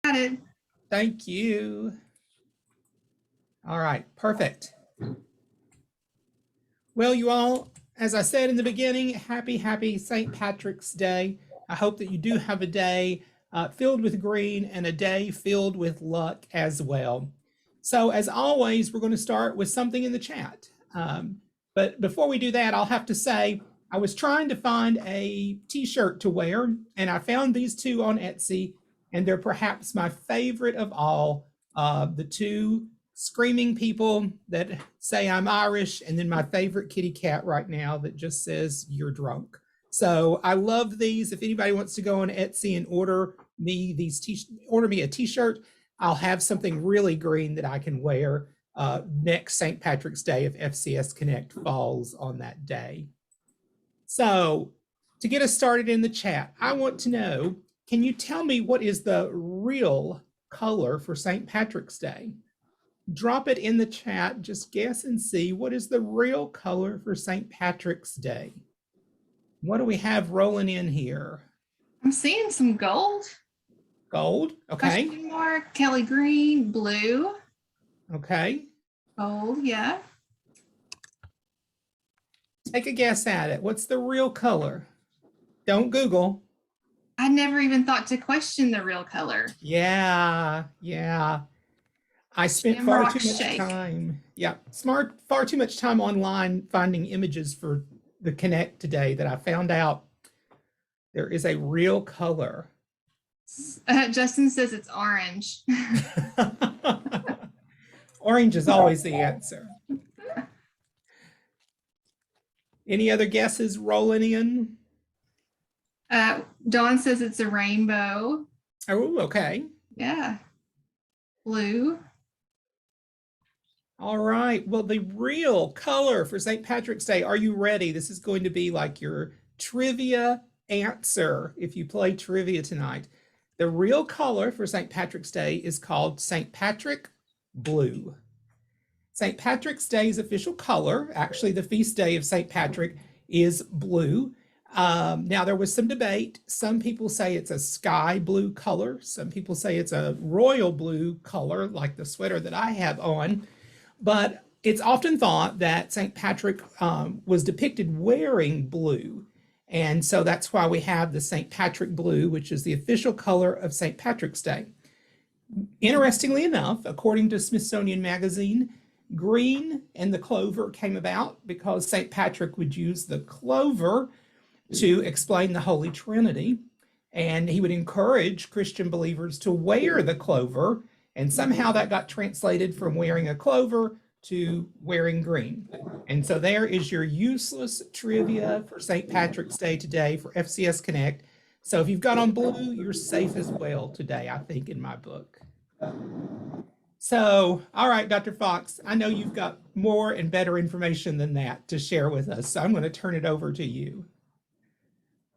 Got it. Thank you. All right, perfect. Well, you all, as I said in the beginning, happy St. Patrick's Day. I hope that you do have a day filled with green and a day filled with luck as well. So as always, we're going to start with something in the chat. But before we do that, I'll have to say, I was trying to find a t-shirt to wear, and I found these two on Etsy, and they're perhaps my favorite of all. The two screaming people that say I'm Irish, and then my favorite kitty cat right now that just says you're drunk. So I love these. If anybody wants to go on Etsy and order me a t-shirt, I'll have something really green that I can wear next St. Patrick's Day if FCS Connect falls on that day. So to get us started in the chat, I want to know, can you tell me what is the real color for St. Patrick's Day? Drop it in the chat, just guess and see what is the real color for St. Patrick's Day. What do we have rolling in here? I'm seeing some gold. Gold, okay. Question mark, Kelly green, blue. Okay. Gold, yeah. Take a guess at it. What's the real color? Don't Google. I never even thought to question the real color. Yeah. I spent far too much time. Yeah, far too much time online finding images for the Connect today that I found out there is a real color. Justin says it's orange. Orange is always the answer. Any other guesses rolling in? Dawn says it's a rainbow. Oh, okay. Yeah. Blue. All right. Well, the real color for St. Patrick's Day, are you ready? This is going to be like your trivia answer if you play trivia tonight. The real color for St. Patrick's Day is called St. Patrick Blue. St. Patrick's Day's official color, actually the feast day of St. Patrick, is blue. Now there was some debate. Some people say it's a sky blue color. Some people say it's a royal blue color, like the sweater that I have on. But it's often thought that St. Patrick was depicted wearing blue. And so that's why we have the St. Patrick blue, which is the official color of St. Patrick's Day. Interestingly enough, according to Smithsonian Magazine, green and the clover came about because St. Patrick would use the clover to explain the Holy Trinity. And he would encourage Christian believers to wear the clover. And somehow that got translated from wearing a clover to wearing green. And so there is your useless trivia for St. Patrick's Day today for FCS Connect. So if you've got on blue, you're safe as well today, I think, in my book. So, all right, Dr. Fox, I know you've got more and better information than that to share with us. So I'm going to turn it over to you.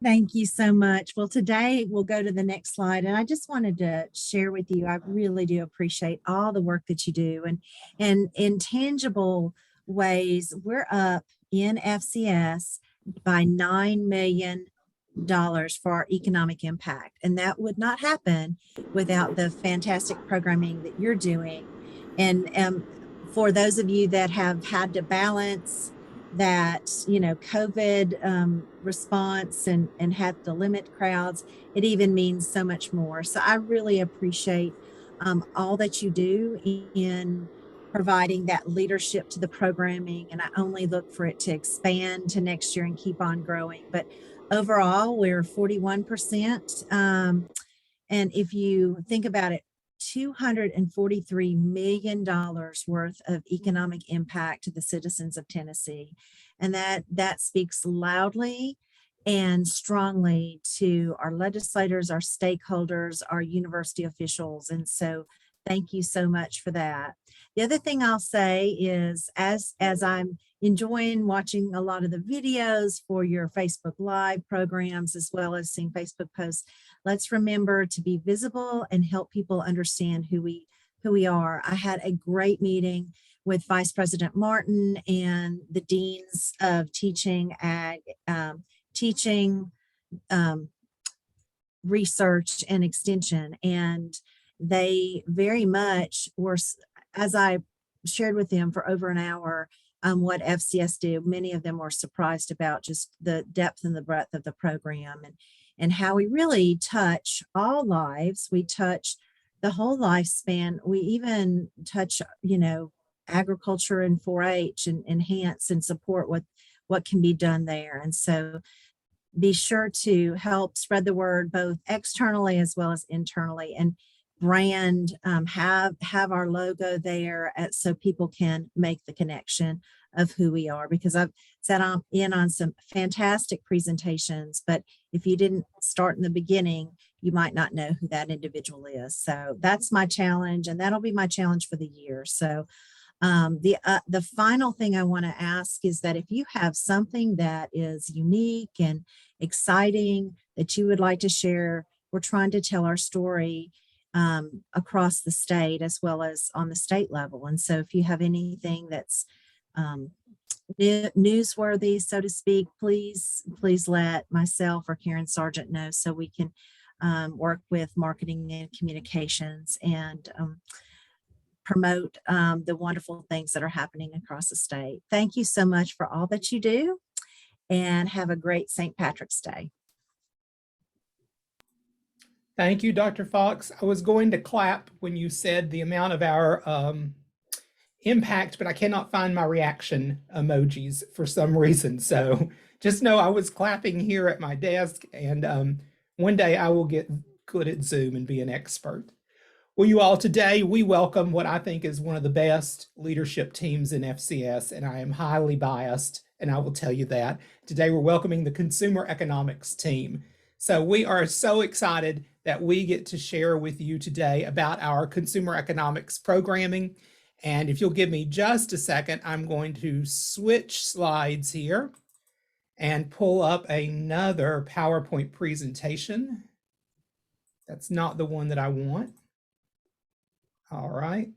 Thank you so much. Well, today we'll go to the next slide, and I just wanted to share with you, I really do appreciate all the work that you do, and in tangible ways, we're up in FCS by $9 million for our economic impact, and that would not happen without the fantastic programming that you're doing. And for those of you that have had to balance that, you know, COVID response and have to limit crowds, it even means so much more. So I really appreciate all that you do in providing that leadership to the programming, and I only look for it to expand to next year and keep on growing. But overall, we're 41%. And if you think about it, $243 million worth of economic impact to the citizens of Tennessee. And that speaks loudly and strongly to our legislators, our stakeholders, our university officials. And so thank you so much for that. The other thing I'll say is, as I'm enjoying watching a lot of the videos for your Facebook Live programs, as well as seeing Facebook posts, let's remember to be visible and help people understand who we are. I had a great meeting with Vice President Martin and the deans of teaching, research and extension, and they very much were, as I shared with them for over an hour, what FCS do, many of them were surprised about just the depth and the breadth of the program, and how we really touch all lives. We touch the whole lifespan. We even touch, agriculture and 4-H, and enhance and support what can be done there. And so be sure to help spread the word both externally as well as internally, and brand, have our logo there so people can make the connection of who we are, because I've sat in on some fantastic presentations, but if you didn't start in the beginning, you might not know who that individual is. So that's my challenge, and that'll be my challenge for the year. So the final thing I want to ask is that if you have something that is unique and exciting that you would like to share, we're trying to tell our story across the state as well as on the state level. And so if you have anything that's newsworthy, so to speak, please let myself or Karen Sargent know, so we can work with marketing and communications and promote the wonderful things that are happening across the state. Thank you so much for all that you do, and have a great St. Patrick's Day. Thank you, Dr. Fox. I was going to clap when you said the amount of our impact, but I cannot find my reaction emojis for some reason. So just know I was clapping here at my desk, and one day I will get good at Zoom and be an expert. Well, you all, today we welcome what I think is one of the best leadership teams in FCS, and I am highly biased, and I will tell you that. Today we're welcoming the consumer economics team. So we are so excited that we get to share with you today about our consumer economics programming. And if you'll give me just a second, I'm going to switch slides here and pull up another PowerPoint presentation. That's not the one that I want. All right.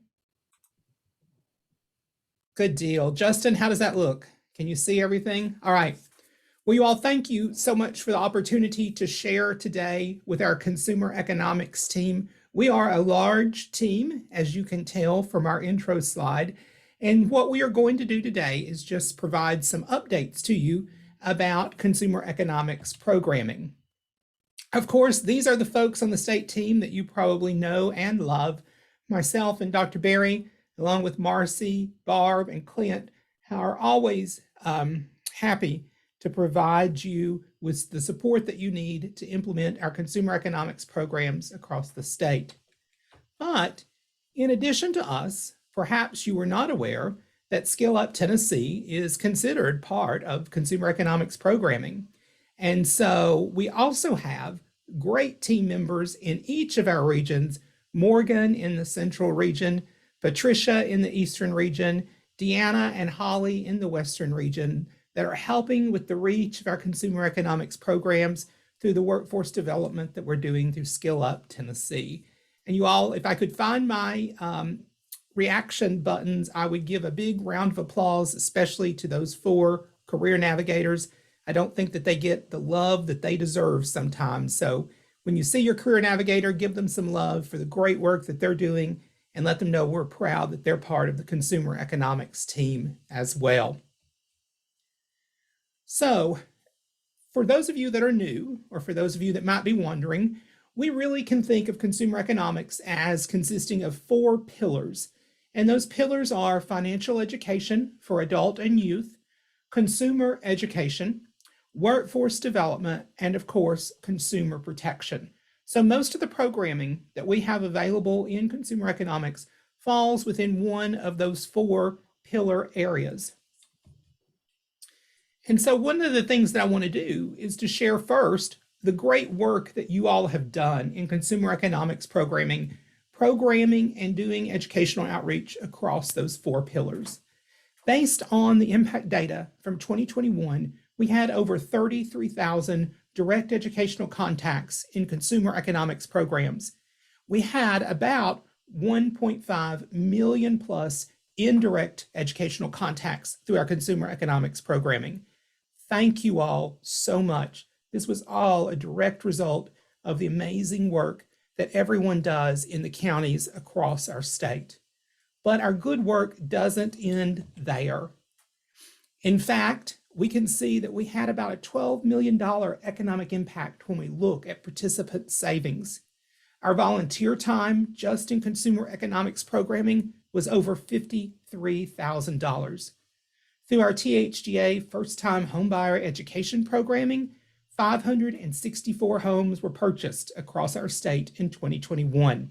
Good deal. Justin, how does that look? Can you see everything? All right. Well, you all, thank you so much for the opportunity to share today with our consumer economics team. We are a large team, as you can tell from our intro slide. And what we are going to do today is just provide some updates to you about consumer economics programming. Of course, these are the folks on the state team that you probably know and love. Myself and Dr. Berry, along with Marcy, Barb, and Clint, are always happy to provide you with the support that you need to implement our consumer economics programs across the state. But in addition to us, perhaps you were not aware that Skill Up Tennessee is considered part of consumer economics programming. And so we also have great team members in each of our regions: Morgan in the central region, Patricia in the eastern region, Deanna and Holly in the western region, that are helping with the reach of our consumer economics programs through the workforce development that we're doing through Skill Up Tennessee. And you all, if I could find my reaction buttons, I would give a big round of applause, especially to those 4 career navigators. I don't think that they get the love that they deserve sometimes. So when you see your career navigator, give them some love for the great work that they're doing, and let them know we're proud that they're part of the consumer economics team as well. So for those of you that are new, or for those of you that might be wondering, we really can think of consumer economics as consisting of 4 pillars. And those pillars are financial education for adult and youth, consumer education, workforce development, and of course, consumer protection. So most of the programming that we have available in consumer economics falls within one of those 4 pillar areas. And so one of the things that I want to do is to share first the great work that you all have done in consumer economics programming and doing educational outreach across those 4 pillars. Based on the impact data from 2021, we had over 33,000 direct educational contacts in consumer economics programs. We had about 1.5 million plus indirect educational contacts through our consumer economics programming. Thank you all so much. This was all a direct result of the amazing work that everyone does in the counties across our state. But our good work doesn't end there. In fact, we can see that we had about a $12 million economic impact when we look at participant savings. Our volunteer time just in consumer economics programming was over $53,000. Through our THGA first-time homebuyer education programming, 564 homes were purchased across our state in 2021.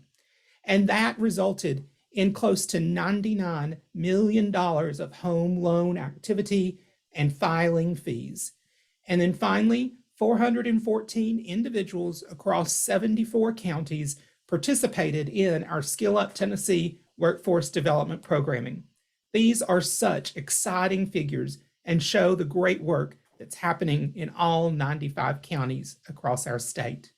And that resulted in close to $99 million of home loan activity and filing fees. And then finally, 414 individuals across 74 counties participated in our Skill Up Tennessee workforce development programming. These are such exciting figures and show the great work that's happening in all 95 counties across our state.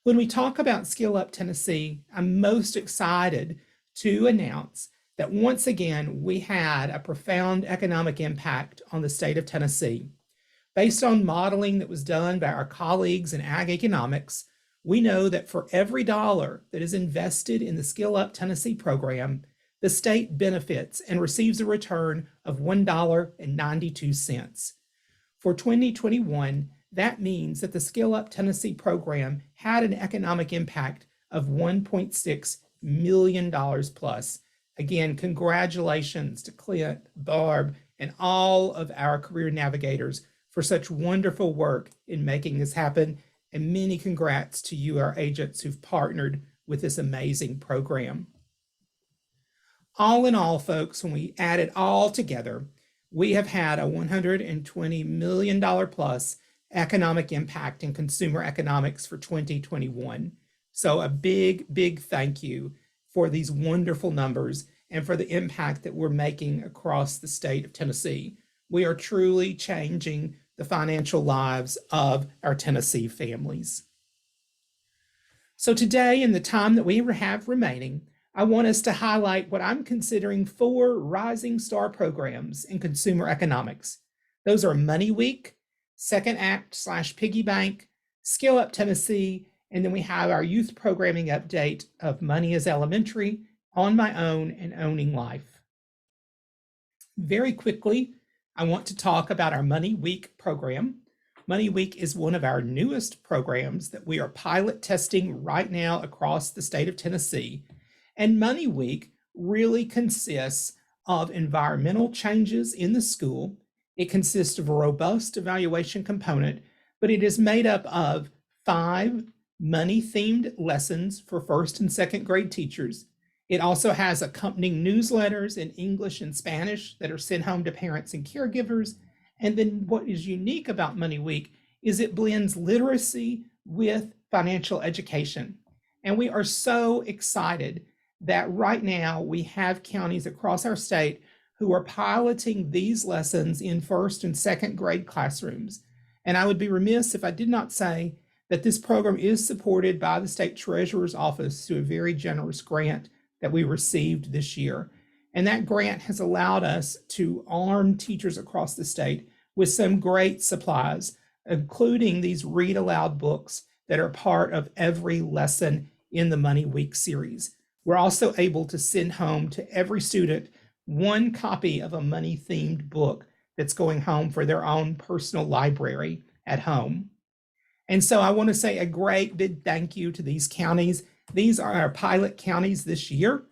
When we talk about Skill Up Tennessee, I'm most excited to announce that once again, we had a profound economic impact on the state of Tennessee. Based on modeling that was done by our colleagues in Ag Economics, we know that for every dollar that is invested in the Skill Up Tennessee program, the state benefits and receives a return of $1.92. For 2021, that means that the Skill Up Tennessee program had an economic impact of $1.6 million plus. Again, congratulations to Clint, Barb, and all of our career navigators for such wonderful work in making this happen. And many congrats to you, our agents who've partnered with this amazing program. All in all, folks, when we add it all together, we have had a $120 million plus economic impact in consumer economics for 2021. So a big, big thank you for these wonderful numbers and for the impact that we're making across the state of Tennessee. We are truly changing the financial lives of our Tennessee families. So today, in the time that we have remaining, I want us to highlight what I'm considering 4 rising star programs in consumer economics. Those are Money Week, Second Act / Piggy Bank, Skill Up Tennessee, and then we have our youth programming update of Money is Elementary, On My Own, and Owning Life. Very quickly, I want to talk about our Money Week program. Money Week is one of our newest programs that we are pilot testing right now across the state of Tennessee. And Money Week really consists of environmental changes in the school. It consists of a robust evaluation component, but it is made up of 5 money-themed lessons for first and second grade teachers. It also has accompanying newsletters in English and Spanish that are sent home to parents and caregivers. And then what is unique about Money Week is it blends literacy with financial education. And we are so excited that right now we have counties across our state who are piloting these lessons in first and second grade classrooms. And I would be remiss if I did not say that this program is supported by the State Treasurer's Office through a very generous grant that we received this year. And that grant has allowed us to arm teachers across the state with some great supplies, including these read aloud books that are part of every lesson in the Money Week series. We're also able to send home to every student 1 copy of a money-themed book that's going home for their own personal library at home. And so I want to say a great big thank you to these counties. These are our pilot counties this year.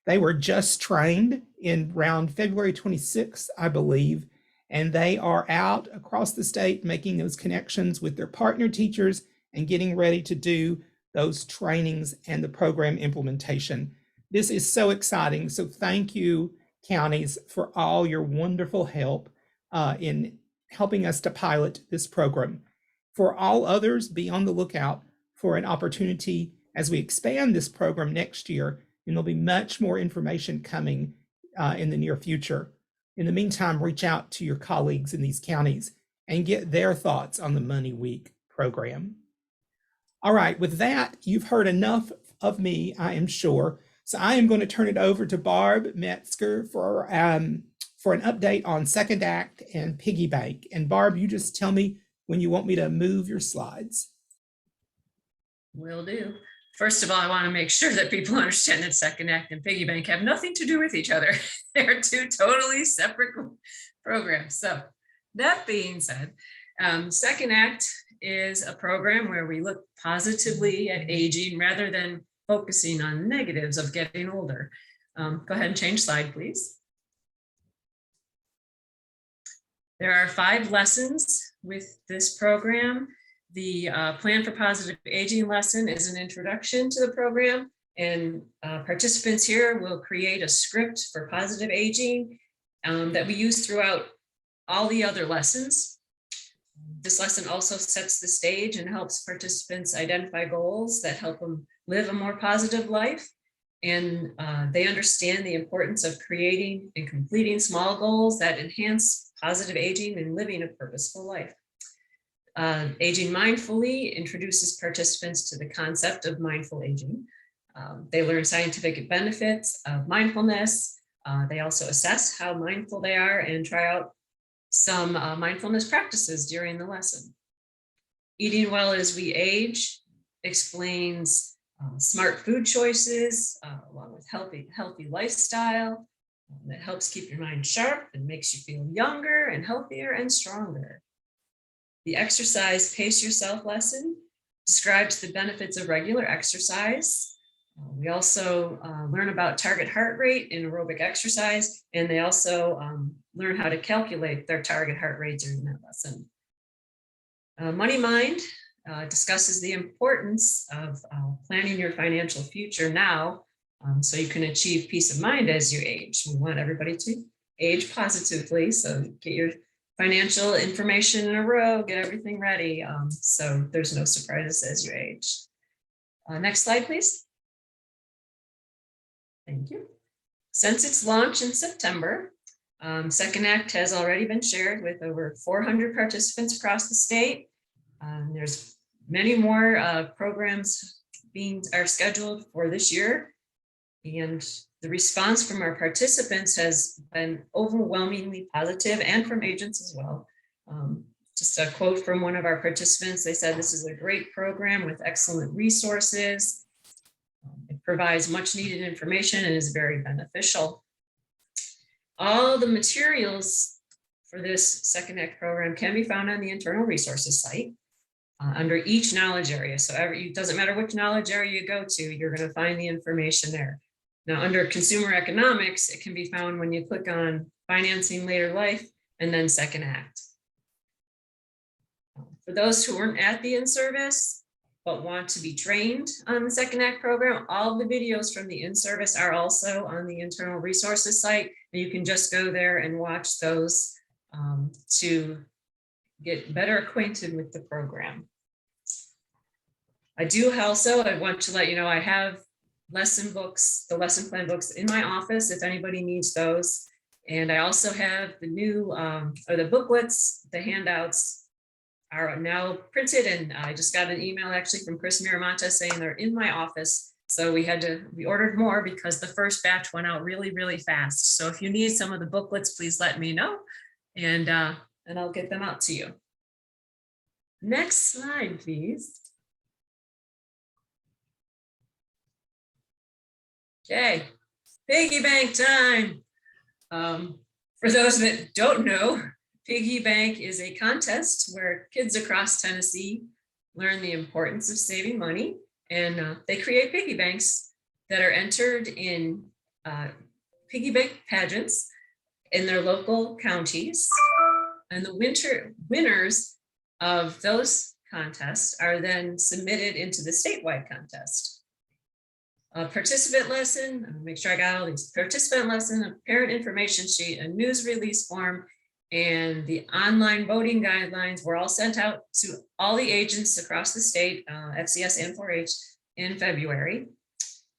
They were just trained in around February 26th, I believe, and they are out across the state making those connections with their partner teachers and getting ready to do those trainings and the program implementation. This is so exciting. So thank you, counties, for all your wonderful help in helping us to pilot this program. For all others, be on the lookout for an opportunity as we expand this program next year, and there'll be much more information coming in the near future. In the meantime, reach out to your colleagues in these counties and get their thoughts on the Money Week program. All right, with that, you've heard enough of me, I am sure. So I am going to turn it over to Barb Metzger for an update on Second Act and Piggy Bank. And Barb, you just tell me when you want me to move your slides. Will do. First of all, I want to make sure that people understand that Second Act and Piggy Bank have nothing to do with each other. They're two totally separate programs. So that being said, Second Act is a program where we look positively at aging rather than focusing on negatives of getting older. Go ahead and change slide, please. There are 5 lessons with this program. The Plan for Positive Aging lesson is an introduction to the program, and participants here will create a script for positive aging that we use throughout all the other lessons. This lesson also sets the stage and helps participants identify goals that help them live a more positive life. And they understand the importance of creating and completing small goals that enhance positive aging and living a purposeful life. Aging mindfully introduces participants to the concept of mindful aging. They learn scientific benefits of mindfulness. They also assess how mindful they are and try out some mindfulness practices during the lesson. Eating well as we age explains smart food choices along with healthy lifestyle that helps keep your mind sharp and makes you feel younger and healthier and stronger. The exercise Pace Yourself lesson describes the benefits of regular exercise. We also learn about target heart rate in aerobic exercise, and they also learn how to calculate their target heart rate during that lesson. Money Mind discusses the importance of planning your financial future now so you can achieve peace of mind as you age. We want everybody to age positively, so get your financial information in a row, get everything ready so there's no surprises as you age. Next slide, please. Thank you. Since its launch in September, Second Act has already been shared with over 400 participants across the state. There's many more programs are scheduled for this year, and the response from our participants has been overwhelmingly positive, and from agents as well. Just a quote from one of our participants, they said, "This is a great program with excellent resources. It provides much needed information and is very beneficial." All the materials for this Second Act program can be found on the internal resources site under each knowledge area. So it doesn't matter which knowledge area you go to, you're going to find the information there. Now, under consumer economics, it can be found when you click on Financing Later Life and then Second Act. For those who weren't at the in-service but want to be trained on the Second Act program, all the videos from the in-service are also on the internal resources site. And you can just go there and watch those to get better acquainted with the program. I want to let you know, I have lesson books, the lesson plan books in my office if anybody needs those. And I also have the new, or the booklets, the handouts are now printed, and I just got an email actually from Chris Miramontes saying they're in my office. So we ordered more because the first batch went out really, really fast. So if you need some of the booklets, please let me know, and I'll get them out to you. Next slide, please. Okay, piggy bank time. For those that don't know, Piggy Bank is a contest where kids across Tennessee learn the importance of saving money, and they create piggy banks that are entered in piggy bank pageants in their local counties. And the winners of those contests are then submitted into the statewide contest. A participant lesson, make sure I got all these, participant lesson, a parent information sheet, a news release form, and the online voting guidelines were all sent out to all the agents across the state, FCS and 4-H, in February.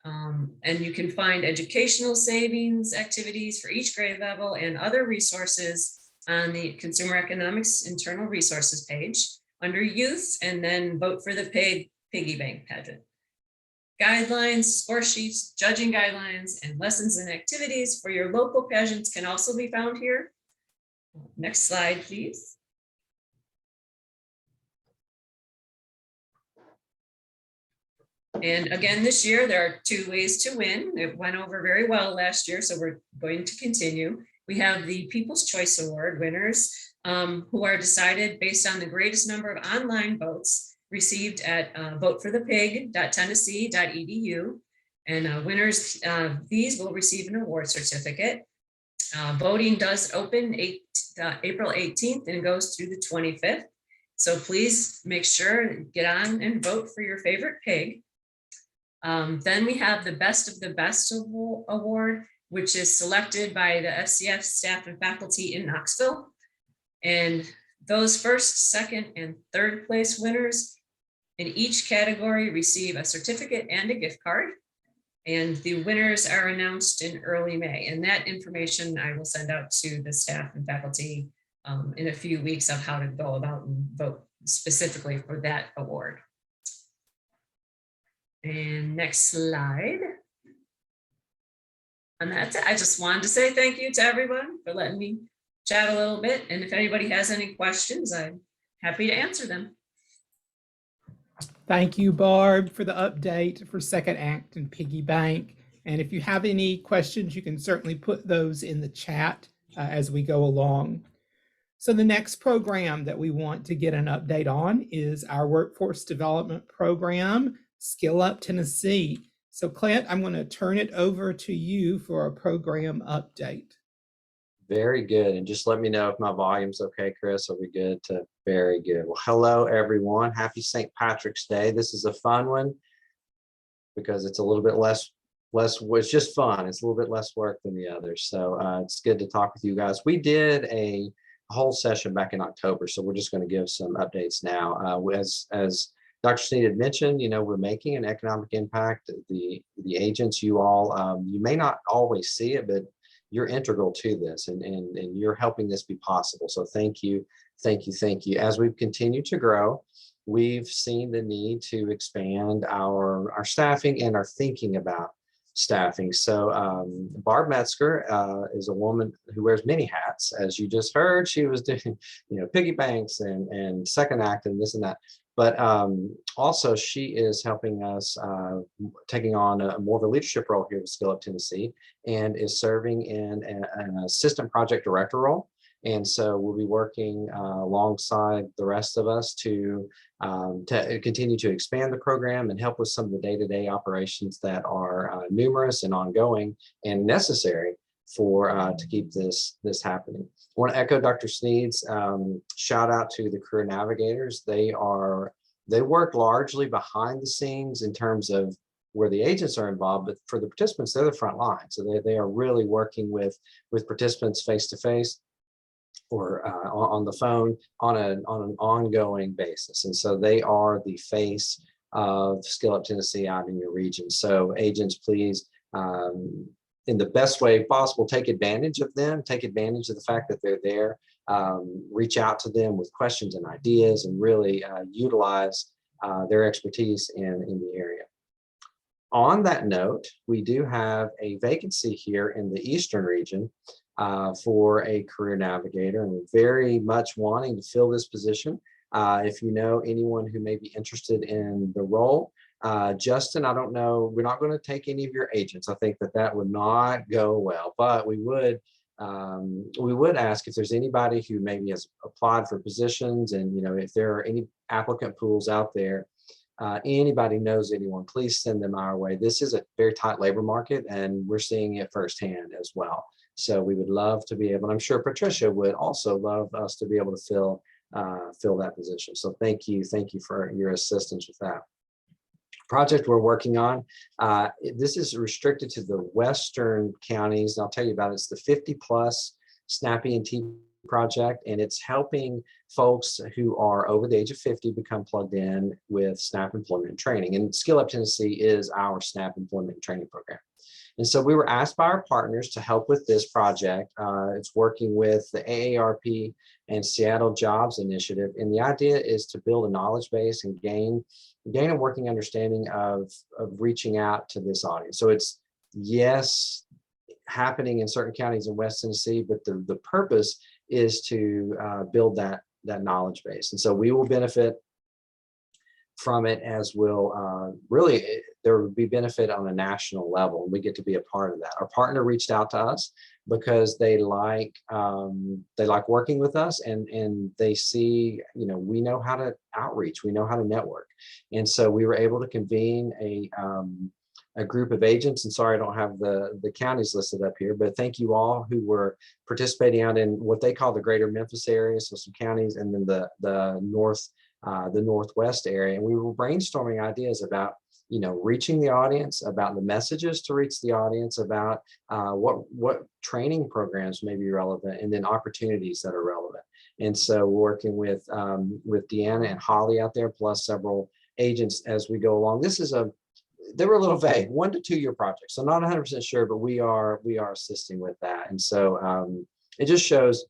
And you can find educational savings activities for each grade level and other resources on the Consumer Economics Internal Resources page under Youth, and then vote for the paid piggy bank pageant. Guidelines, score sheets, judging guidelines, and lessons and activities for your local pageants can also be found here. Next slide, please. And again, this year, there are 2 ways to win. It went over very well last year, so we're going to continue. We have the People's Choice Award winners who are decided based on the greatest number of online votes received at votefforthepig.tennessee.edu. And winners, these will receive an award certificate. Voting does open April 18th and goes through the 25th. So please make sure, get on and vote for your favorite pig. Then we have the Best of the Best Award, which is selected by the FCS staff and faculty in Knoxville. And those first, second, and third place winners in each category receive a certificate and a gift card. And the winners are announced in early May. And that information I will send out to the staff and faculty in a few weeks of how to go about and vote specifically for that award. And next slide. And that's it. I just wanted to say thank you to everyone for letting me chat a little bit. And if anybody has any questions, I'm happy to answer them. Thank you, Barb, for the update for Second Act and Piggy Bank. And if you have any questions, you can certainly put those in the chat as we go along. So the next program that we want to get an update on is our workforce development program, Skill Up Tennessee. So Clint, I'm going to turn it over to you for a program update. Very good. And just let me know if my volume's okay, Chris. Are we good? Very good. Well, hello, everyone. Happy St. Patrick's Day. This is a fun one because it's a little bit less, it's just fun. It's a little bit less work than the others. So it's good to talk with you guys. We did a whole session back in October, so we're just going to give some updates now. As Dr. Sneed had mentioned, we're making an economic impact. The agents, you all, you may not always see it, but you're integral to this and you're helping this be possible. So thank you, thank you, thank you. As we've continued to grow, we've seen the need to expand our staffing and our thinking about staffing. So Barb Metzger is a woman who wears many hats. As you just heard, she was doing, piggy banks and Second Act and this and that. But also she is helping us taking on more of a leadership role here with Skill Up Tennessee and is serving in an assistant project director role. And so we'll be working alongside the rest of us to continue to expand the program and help with some of the day-to-day operations that are numerous and ongoing and necessary for to keep this happening. I want to echo Dr. Sneed's shout out to the career navigators. They work largely behind the scenes in terms of where the agents are involved, but for the participants, they're the front line. So they are really working with participants face to face or on the phone on an ongoing basis. And so they are the face of Skill Up Tennessee out in your region. So agents, please, in the best way possible, take advantage of them, take advantage of the fact that they're there, reach out to them with questions and ideas and really utilize their expertise in the area. On that note, we do have a vacancy here in the Eastern region for a career navigator, and we're very much wanting to fill this position. If you know anyone who may be interested in the role, Justin, I don't know, we're not going to take any of your agents. I think that would not go well, but we would ask if there's anybody who maybe has applied for positions, and if there are any applicant pools out there, anybody knows anyone, please send them our way. This is a very tight labor market and we're seeing it firsthand as well. So we would love to be able, and I'm sure Patricia would also love us to be able to fill that position. So thank you for your assistance with that. Project we're working on, this is restricted to the western counties. I'll tell you about it. It's the 50+ SNAP ENT project, and it's helping folks who are over the age of 50 become plugged in with SNAP employment and training. And Skill Up Tennessee is our SNAP employment and training program. And so we were asked by our partners to help with this project. It's working with the AARP and Seattle Jobs Initiative. And the idea is to build a knowledge base and gain a working understanding of reaching out to this audience. So it's, yes, happening in certain counties in West Tennessee, but the purpose is to build that knowledge base. And so we will benefit from it, as will really, there would be benefit on a national level, and we get to be a part of that. Our partner reached out to us because they like working with us, and they see, we know how to outreach, we know how to network. And so we were able to convene a group of agents, and sorry I don't have the counties listed up here, but thank you all who were participating out in what they call the greater Memphis area, so some counties, and then the northwest area. And we were brainstorming ideas about reaching the audience, about the messages to reach the audience, about what training programs may be relevant, and then opportunities that are relevant. And so working with Deanna and Holly out there, plus several agents as we go along. They were a little vague, 1 to 2 year projects. So not 100% sure, but we are assisting with that. And so it just shows,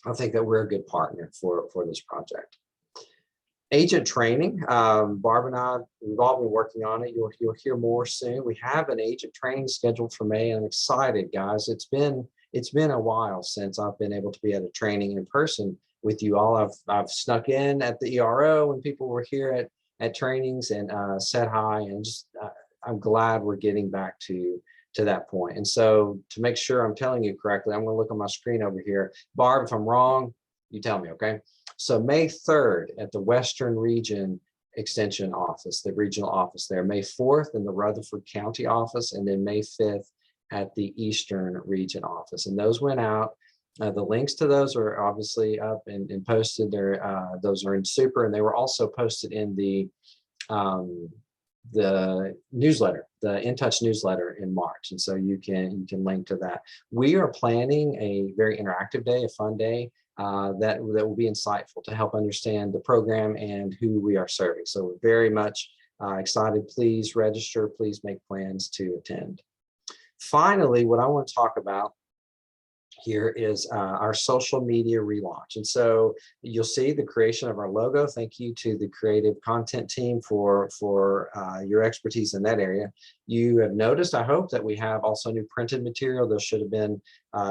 I think, that we're a good partner for this project. Agent training, Barb and I, we've all been working on it. You'll hear more soon. We have an agent training scheduled for May. I'm excited, guys. It's been a while since I've been able to be at a training in person with you all. I've snuck in at the ERO when people were here at trainings and said hi, and just I'm glad we're getting back to that point. And so to make sure I'm telling you correctly, I'm going to look on my screen over here. Barb, if I'm wrong, you tell me, okay? So May 3rd at the Western Region Extension Office, the regional office there, May 4th in the Rutherford County office, and then May 5th at the Eastern Region office. And those went out. The links to those are obviously up and posted there. Those are in Super, and they were also posted in the newsletter, the In Touch newsletter in March. And so you can link to that. We are planning a very interactive day, a fun day that will be insightful to help understand the program and who we are serving. So we're very much excited. Please register, please make plans to attend. Finally, what I want to talk about here is our social media relaunch. And so you'll see the creation of our logo. Thank you to the creative content team for your expertise in that area. You have noticed, I hope, that we have also new printed material. Those should have been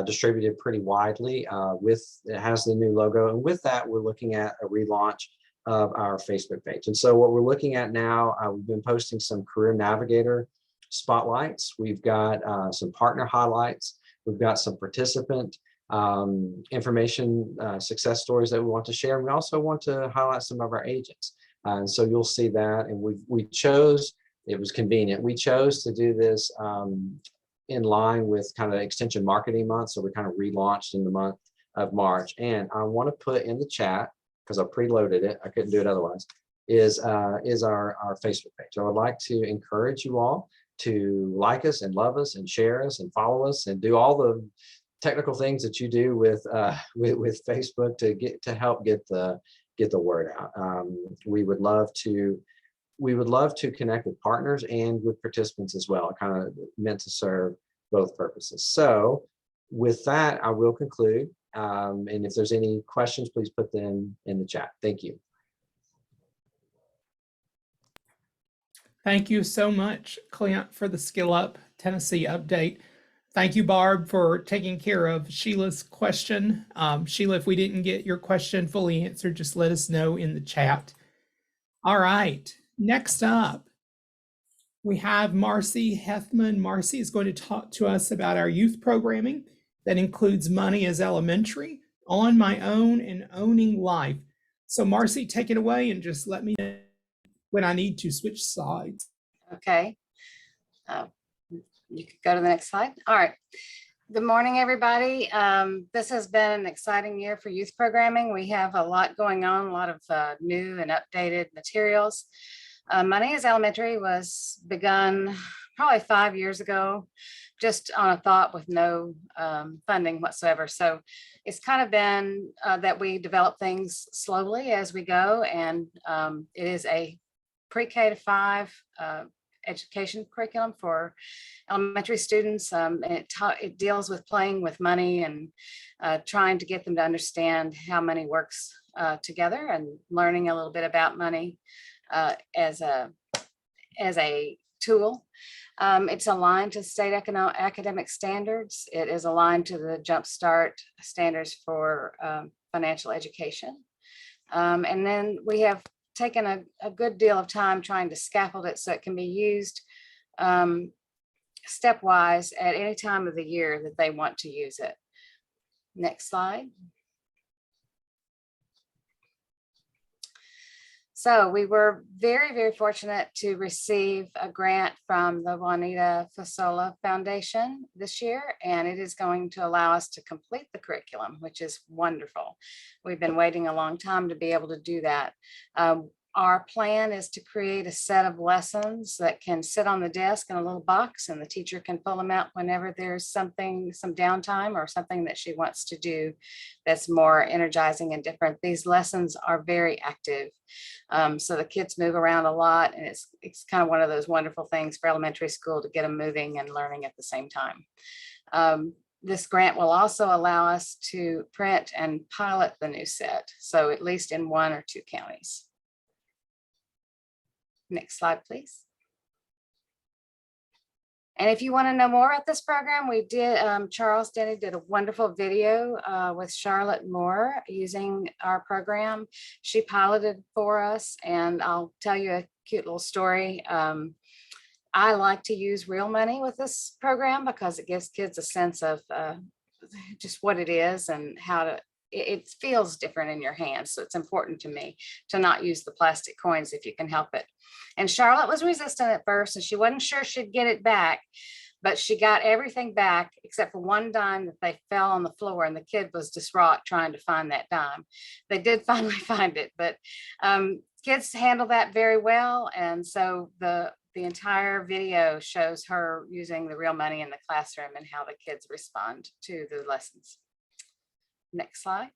distributed pretty widely. It has the new logo. And with that, we're looking at a relaunch of our Facebook page. And so what we're looking at now, we've been posting some career navigator spotlights. We've got some partner highlights. We've got some participant information, success stories that we want to share. And we also want to highlight some of our agents. And so you'll see that. And we chose, it was convenient. We chose to do this in line with kind of Extension Marketing Month. So we kind of relaunched in the month of March. And I want to put in the chat, because I preloaded it, I couldn't do it otherwise, is our Facebook page. I would like to encourage you all to like us and love us and share us and follow us and do all the technical things that you do with Facebook to help get the word out. We would love to connect with partners and with participants as well. Kind of meant to serve both purposes. So with that, I will conclude. And if there's any questions, please put them in the chat. Thank you. Thank you so much, Clint, for the Skill Up Tennessee update. Thank you, Barb, for taking care of Sheila's question. Sheila, if we didn't get your question fully answered, just let us know in the chat. All right, next up, we have Marcy Hethman. Marcy is going to talk to us about our youth programming that includes Money as Elementary, On My Own, and Owning Life. So Marcy, take it away and just let me know when I need to switch sides. Okay. You could go to the next slide. All right. Good morning, everybody. This has been an exciting year for youth programming. We have a lot going on, a lot of new and updated materials. Money is Elementary was begun probably 5 years ago, just on a thought with no funding whatsoever. So it's kind of been that we develop things slowly as we go. And it is a pre-K to 5 education curriculum for elementary students. It deals with playing with money and trying to get them to understand how money works together and learning a little bit about money as a tool. It's aligned to state academic standards. It is aligned to the Jumpstart standards for financial education. And then we have taken a good deal of time trying to scaffold it so it can be used stepwise at any time of the year that they want to use it. Next slide. So we were very, very fortunate to receive a grant from the Juanita Fasola Foundation this year, and it is going to allow us to complete the curriculum, which is wonderful. We've been waiting a long time to be able to do that. Our plan is to create a set of lessons that can sit on the desk in a little box, and the teacher can pull them out whenever there's something, some downtime or something that she wants to do that's more energizing and different. These lessons are very active. So the kids move around a lot, and it's kind of one of those wonderful things for elementary school to get them moving and learning at the same time. This grant will also allow us to print and pilot the new set, so at least in 1 or 2 counties. Next slide, please. And if you want to know more about this program, we did, Charles Denny did a wonderful video with Charlotte Moore using our program. She piloted for us, and I'll tell you a cute little story. I like to use real money with this program because it gives kids a sense of just what it is and how to, it feels different in your hands. So it's important to me to not use the plastic coins if you can help it. And Charlotte was resistant at first, and she wasn't sure she'd get it back, but she got everything back except for one dime that they fell on the floor, and the kid was distraught trying to find that dime. They did finally find it, but kids handle that very well. And so the entire video shows her using the real money in the classroom and how the kids respond to the lessons. Next slide.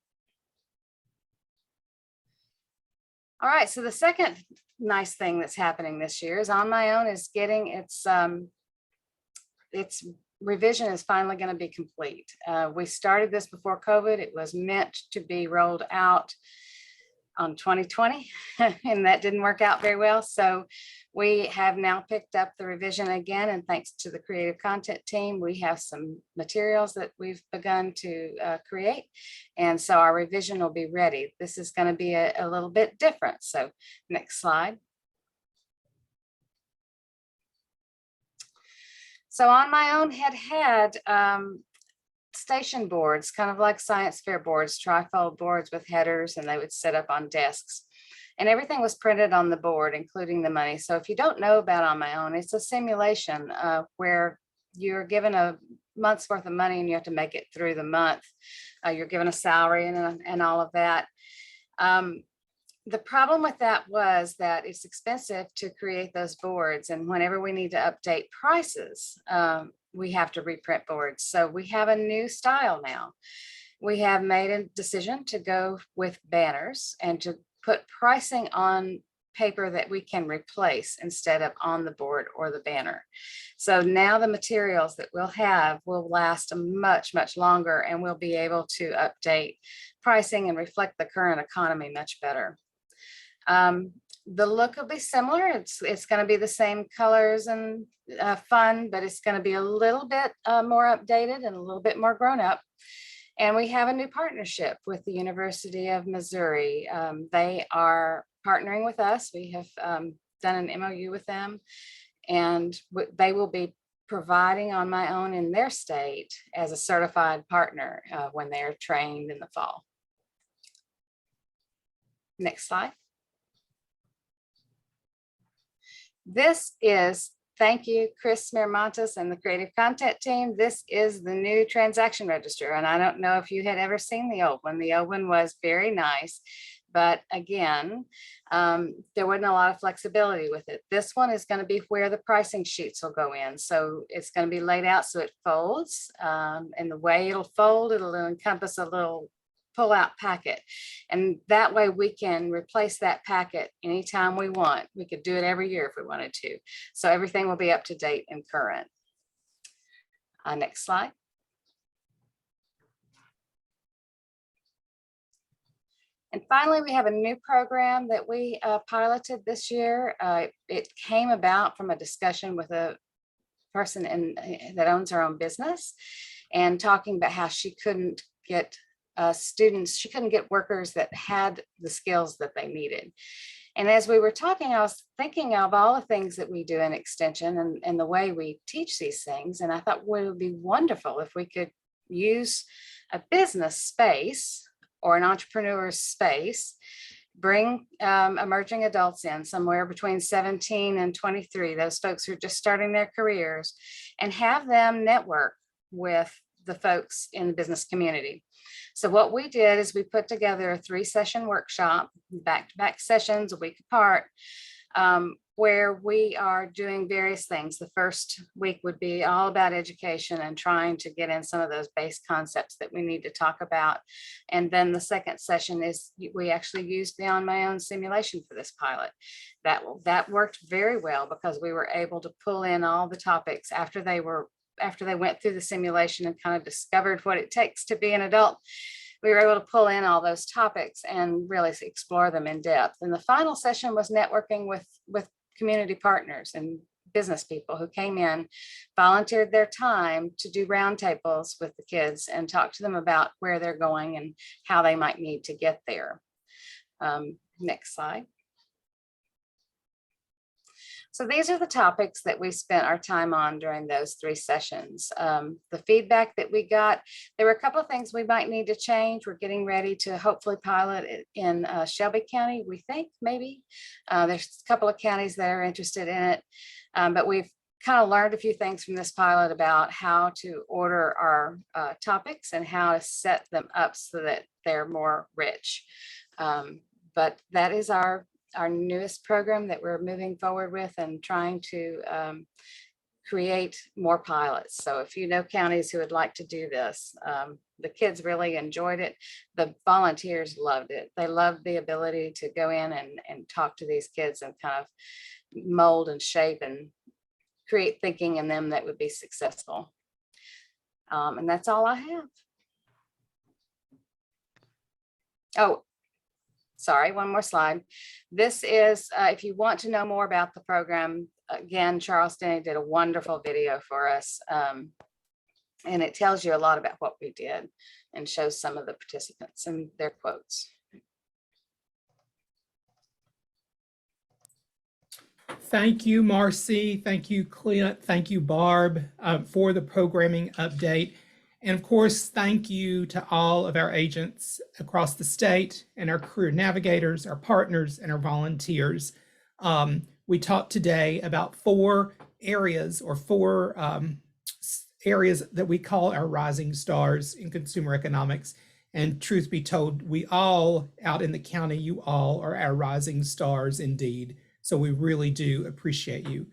All right, so the second nice thing that's happening this year is On My Own is getting its revision is finally going to be complete. We started this before COVID. It was meant to be rolled out on 2020, and that didn't work out very well. So we have now picked up the revision again, and thanks to the creative content team, we have some materials that we've begun to create. And so our revision will be ready. This is going to be a little bit different. So next slide. So On My Own had station boards, kind of like science fair boards, trifold boards with headers, and they would sit up on desks. And everything was printed on the board, including the money. So if you don't know about On My Own, it's a simulation where you're given a month's worth of money and you have to make it through the month. You're given a salary and all of that. The problem with that was that it's expensive to create those boards. And whenever we need to update prices, we have to reprint boards. So we have a new style now. We have made a decision to go with banners and to put pricing on paper that we can replace instead of on the board or the banner. So now the materials that we'll have will last much, much longer, and we'll be able to update pricing and reflect the current economy much better. The look will be similar. It's going to be the same colors and fun, but it's going to be a little bit more updated and a little bit more grown up. And we have a new partnership with the University of Missouri. They are partnering with us. We have done an MOU with them, and they will be providing On My Own in their state as a certified partner when they're trained in the fall. Next slide. This is, thank you, Chris Miramontes and the creative content team. This is the new transaction register. And I don't know if you had ever seen the old one. The old one was very nice, but again, there wasn't a lot of flexibility with it. This one is going to be where the pricing sheets will go in. So it's going to be laid out so it folds, and the way it'll fold, it'll encompass a little pull-out packet, and that way we can replace that packet anytime we want. We could do it every year if we wanted to. So everything will be up to date and current. Next slide. And finally, we have a new program that we piloted this year. It came about from a discussion with a person that owns her own business, and talking about how she couldn't get students, she couldn't get workers that had the skills that they needed. And as we were talking, I was thinking of all the things that we do in Extension and the way we teach these things. And I thought, well, it would be wonderful if we could use a business space or an entrepreneur's space, bring emerging adults in somewhere between 17 and 23, those folks who are just starting their careers, and have them network with the folks in the business community. So what we did is we put together a 3-session workshop, back-to-back sessions a week apart, where we are doing various things. The first week would be all about education and trying to get in some of those base concepts that we need to talk about. And then the second session is we actually used the On My Own simulation for this pilot. That worked very well because we were able to pull in all the topics after they went through the simulation and kind of discovered what it takes to be an adult. We were able to pull in all those topics and really explore them in depth. And the final session was networking with community partners and business people who came in, volunteered their time to do roundtables with the kids and talk to them about where they're going and how they might need to get there. Next slide. So these are the topics that we spent our time on during those 3 sessions. The feedback that we got, there were a couple of things we might need to change. We're getting ready to hopefully pilot it in Shelby County, we think, maybe. There's a couple of counties that are interested in it, but we've kind of learned a few things from this pilot about how to order our topics and how to set them up so that they're more rich. But that is our newest program that we're moving forward with and trying to create more pilots. So if you know counties who would like to do this, the kids really enjoyed it. The volunteers loved it. They loved the ability to go in and talk to these kids and kind of mold and shape and create thinking in them that would be successful. And that's all I have. Oh, sorry, one more slide. This is, if you want to know more about the program, again, Charles Denny did a wonderful video for us. And it tells you a lot about what we did and shows some of the participants and their quotes. Thank you, Marcy. Thank you, Clint. Thank you, Barb, for the programming update. And of course, thank you to all of our agents across the state and our career navigators, our partners, and our volunteers. We talked today about 4 areas or 4 areas that we call our rising stars in consumer economics. And truth be told, we all out in the county, you all are our rising stars indeed. So we really do appreciate you.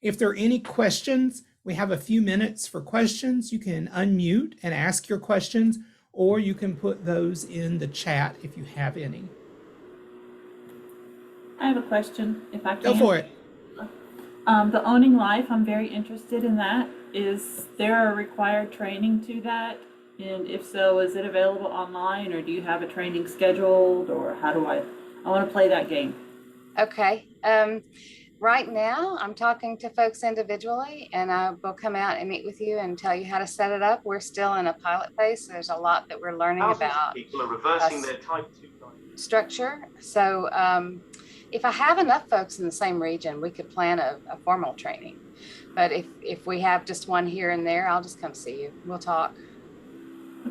If there are any questions, we have a few minutes for questions. You can unmute and ask your questions, or you can put those in the chat if you have any. I have a question, if I can. Go for it. The Owning Life, I'm very interested in that. Is there a required training to that? And if so, is it available online, or do you have a training scheduled, or how do I want to play that game? Okay. Right now, I'm talking to folks individually, and I will come out and meet with you and tell you how to set it up. We're still in a pilot phase. So there's a lot that we're learning about people are reversing their type 2 structure. So if I have enough folks in the same region, we could plan a formal training. But if we have just one here and there, I'll just come see you. We'll talk.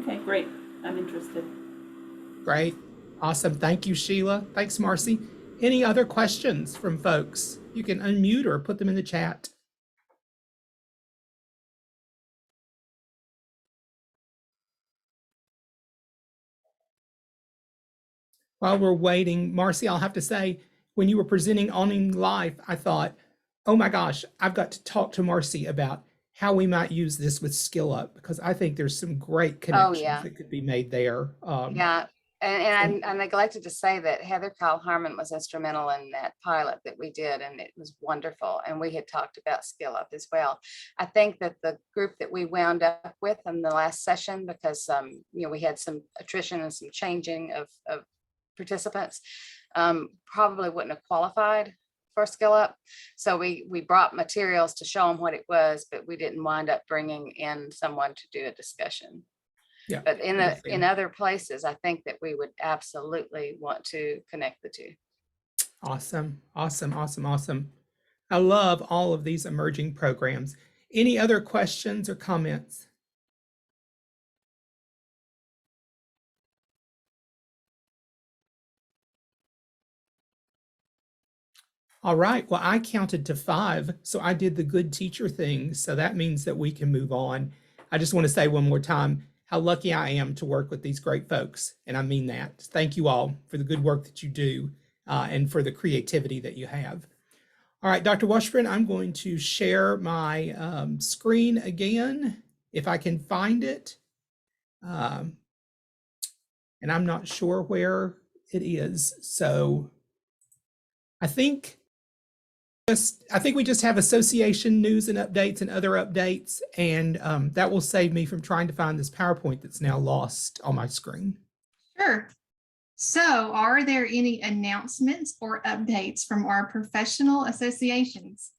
Okay, great. I'm interested. Great. Awesome. Thank you, Sheila. Thanks, Marcy. Any other questions from folks? You can unmute or put them in the chat. While we're waiting, Marcy, I'll have to say, when you were presenting Owning Life, I thought, oh my gosh, I've got to talk to Marcy about how we might use this with Skill Up, because I think there's some great connections that could be made there. Yeah. And I neglected to say that Heather Kyle Harmon was instrumental in that pilot that we did, and it was wonderful. And we had talked about Skill Up as well. I think that the group that we wound up with in the last session, because we had some attrition and some changing of participants, probably wouldn't have qualified for Skill Up. So we brought materials to show them what it was, but we didn't wind up bringing in someone to do a discussion. Yeah, but in other places, I think that we would absolutely want to connect the two. Awesome, awesome, awesome, awesome. I love all of these emerging programs. Any other questions or comments? All right, well, I counted to 5, so I did the good teacher thing. So that means that we can move on. I just want to say one more time how lucky I am to work with these great folks. And I mean that. Thank you all for the good work that you do and for the creativity that you have. All right, Dr. Washburn, I'm going to share my screen again, if I can find it. And I'm not sure where it is. So I think we just have association news and updates and other updates, and that will save me from trying to find this PowerPoint that's now lost on my screen. Sure. So are there any announcements or updates from our professional associations?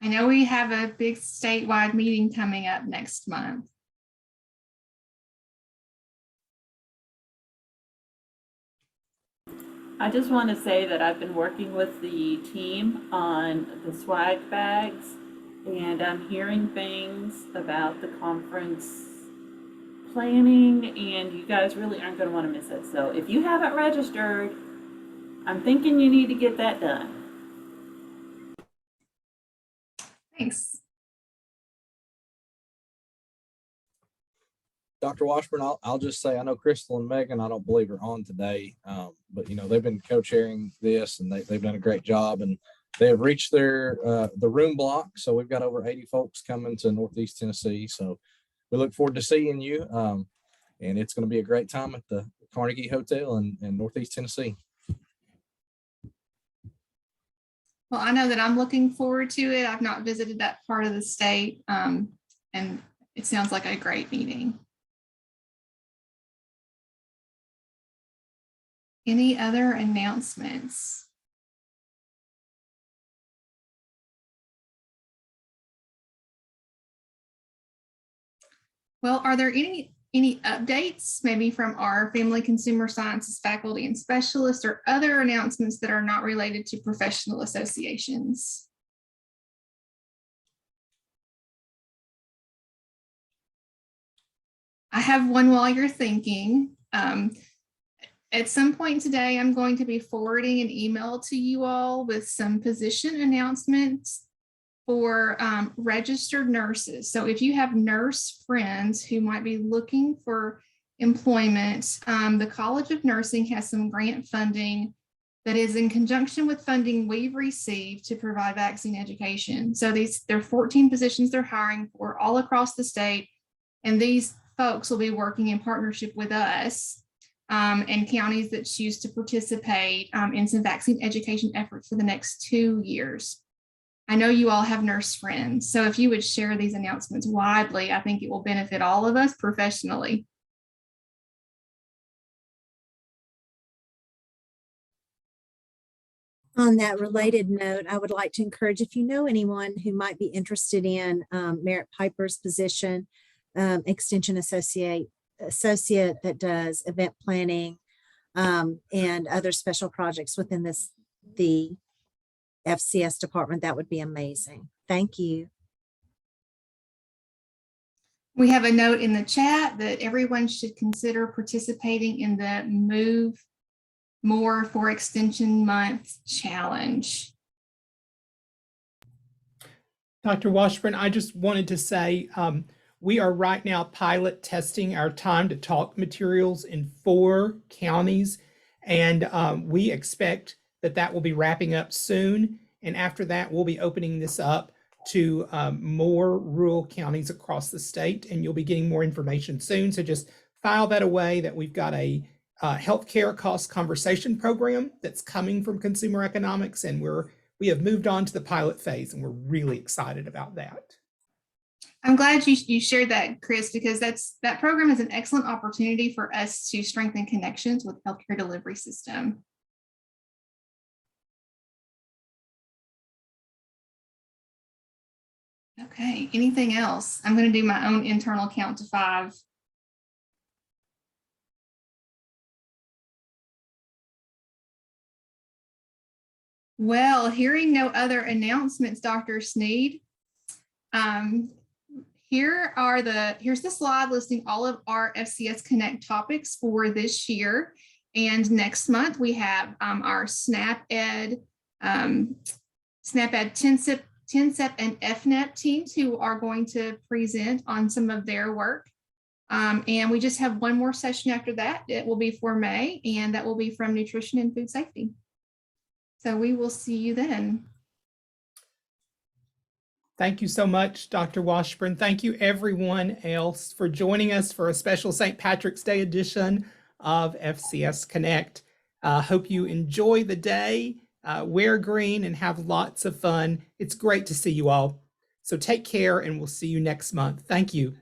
I know we have a big statewide meeting coming up next month. I just want to say that I've been working with the team on the swag bags, and I'm hearing things about the conference planning, and you guys really aren't going to want to miss it. So if you haven't registered, I'm thinking you need to get that done. Thanks. Dr. Washburn, I'll just say, I know Crystal and Megan, I don't believe are on today, but you know, they've been co-chairing this and they've done a great job, and they have reached their the room block. So we've got over 80 folks coming to Northeast Tennessee. So we look forward to seeing you. And it's going to be a great time at the Carnegie Hotel in Northeast Tennessee. Well, I know that I'm looking forward to it. I've not visited that part of the state, and it sounds like a great meeting. Any other announcements? Well, are there any updates maybe from our family consumer sciences faculty and specialists, or other announcements that are not related to professional associations? I have one while you're thinking. At some point today, I'm going to be forwarding an email to you all with some position announcements for registered nurses. So if you have nurse friends who might be looking for employment, the College of Nursing has some grant funding that is in conjunction with funding we've received to provide vaccine education. So there are 14 positions they're hiring for all across the state, and these folks will be working in partnership with us and counties that choose to participate in some vaccine education efforts for the next 2 years. I know you all have nurse friends, so if you would share these announcements widely, I think it will benefit all of us professionally. On that related note, I would like to encourage, if you know anyone who might be interested in Merritt Piper's position, extension associate that does event planning and other special projects within the FCS department, that would be amazing. Thank you. We have a note in the chat that everyone should consider participating in the Move More for Extension Month challenge. Dr. Washburn, I just wanted to say, we are right now pilot testing our time to talk materials in 4 counties, and we expect that will be wrapping up soon. And after that, we'll be opening this up to more rural counties across the state, and you'll be getting more information soon. So just file that away, that we've got a healthcare cost conversation program that's coming from consumer economics, and we have moved on to the pilot phase, and we're really excited about that. I'm glad you shared that, Chris, because that program is an excellent opportunity for us to strengthen connections with healthcare delivery system. Okay, anything else? I'm going to do my own internal count to 5. Well, hearing no other announcements, Dr. Sneed, here's the slide listing all of our FCS Connect topics for this year. And next month we have our SNAP-Ed, TNCEP, and FNEP teams who are going to present on some of their work. And we just have one more session after that. It will be for May, and that will be from Nutrition and Food Safety. So we will see you then. Thank you so much, Dr. Washburn. Thank you everyone else for joining us for a special St. Patrick's Day edition of FCS Connect. Hope you enjoy the day, wear green, and have lots of fun. It's great to see you all. So take care, and we'll see you next month. Thank you.